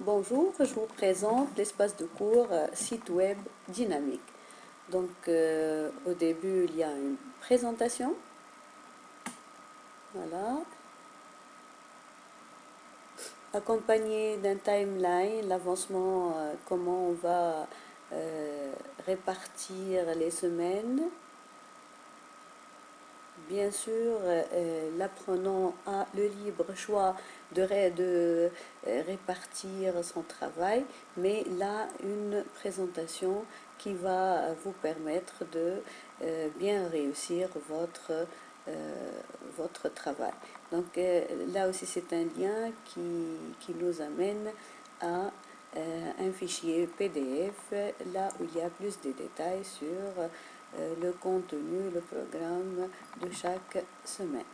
Bonjour, je vous présente l'espace de cours site web dynamique. Donc, au début, il y a une présentation. Voilà. Accompagné d'un timeline, l'avancement, comment on va répartir les semaines. Bien sûr, l'apprenant a le libre choix de répartir son travail, mais là, une présentation qui va vous permettre de bien réussir euh, votre travail. Donc là aussi, c'est un lien qui nous amène à un fichier PDF, là où il y a plus de détails sur le contenu, le programme de chaque semaine.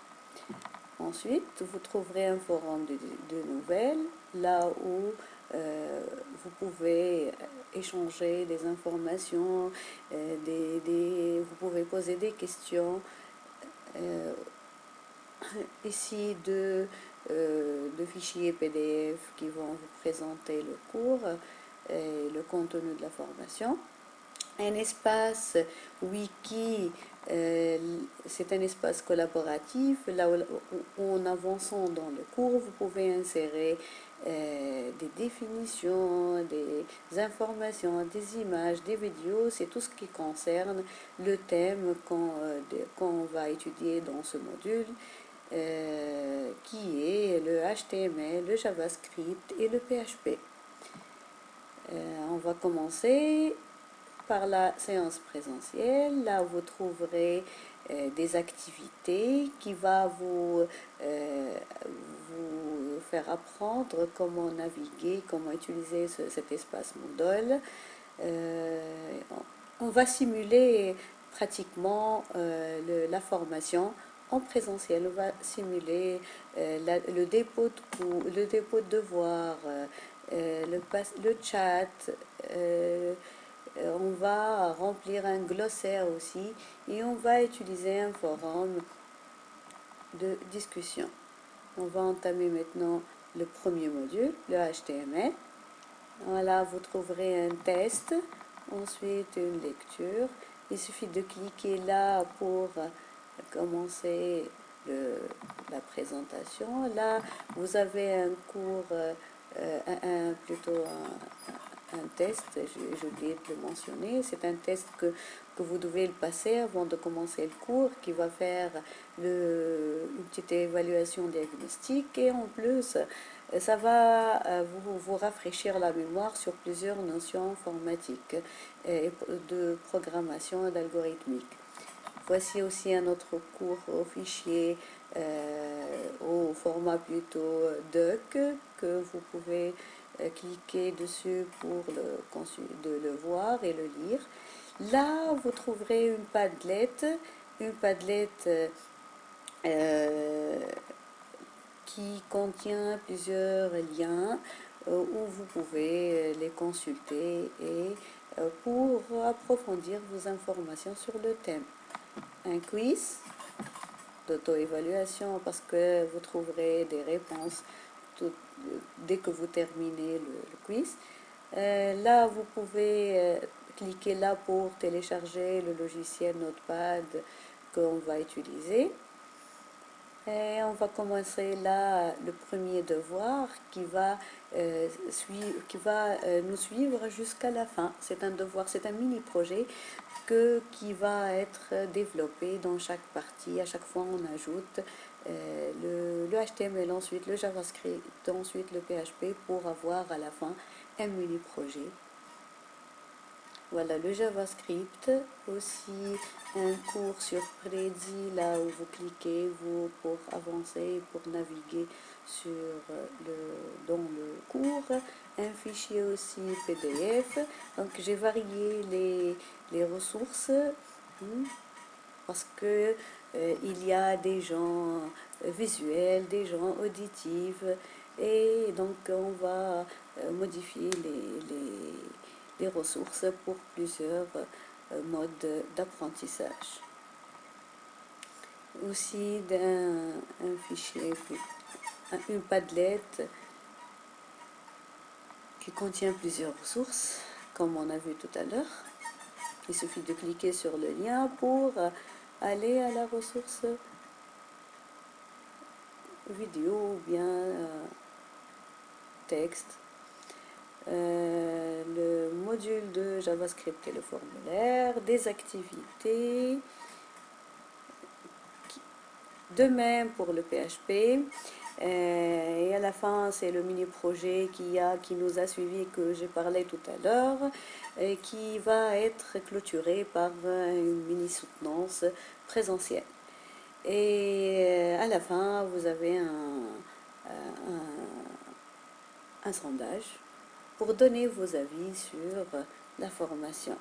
Ensuite, vous trouverez un forum de nouvelles, là où vous pouvez échanger des informations, vous pouvez poser des questions. Ici, de fichiers PDF qui vont vous présenter le cours et le contenu de la formation. Un espace wiki, c'est un espace collaboratif, là où en avançant dans le cours, vous pouvez insérer des définitions, des informations, des images, des vidéos, c'est tout ce qui concerne le thème qu'on va étudier dans ce module, qui est le HTML, le JavaScript et le PHP. On va commencer par la séance présentielle. Là, vous trouverez des activités qui va vous faire apprendre comment naviguer, comment utiliser cet espace Moodle. On va simuler pratiquement la formation en présentiel. On va simuler le dépôt de devoirs, le chat. On va remplir un glossaire aussi et on va utiliser un forum de discussion. On va entamer maintenant le premier module, le HTML. Voilà, vous trouverez un test, ensuite une lecture. Il suffit de cliquer là pour commencer la présentation. Là, vous avez un cours, plutôt un test, j'ai oublié de le mentionner, c'est un test que vous devez le passer avant de commencer le cours, qui va faire une petite évaluation diagnostique et en plus, ça va vous rafraîchir la mémoire sur plusieurs notions informatiques et de programmation et d'algorithmique. Voici aussi un autre cours au fichier, au format plutôt doc, que vous pouvez cliquer dessus pour le voir et le lire. Là, vous trouverez une Padlet euh, qui contient plusieurs liens où vous pouvez les consulter et pour approfondir vos informations sur le thème. Un quiz d'auto-évaluation parce que vous trouverez des réponses dès que vous terminez le quiz. Là, vous pouvez cliquer là pour télécharger le logiciel Notepad qu'on va utiliser. Et on va commencer là le premier devoir qui va nous suivre jusqu'à la fin. C'est un devoir, c'est un mini-projet qui va être développé dans chaque partie. À chaque fois, on ajoute le HTML, ensuite le JavaScript, ensuite le PHP pour avoir à la fin un mini-projet. Voilà, le JavaScript, aussi un cours sur Prezi, là où vous cliquez, pour avancer, pour naviguer dans le cours. Un fichier aussi PDF. Donc j'ai varié les ressources parce que il y a des gens visuels, des gens auditifs, et donc on va modifier les ressources pour plusieurs modes d'apprentissage. Aussi un fichier, une Padlet qui contient plusieurs ressources, comme on a vu tout à l'heure. Il suffit de cliquer sur le lien pour aller à la ressource vidéo ou bien texte. Le module de JavaScript et le formulaire, des activités, de même pour le PHP. Et à la fin, c'est le mini-projet qui nous a suivi, que j'ai parlé tout à l'heure, et qui va être clôturé par une mini-soutenance présentielle. Et à la fin, vous avez un sondage pour donner vos avis sur la formation.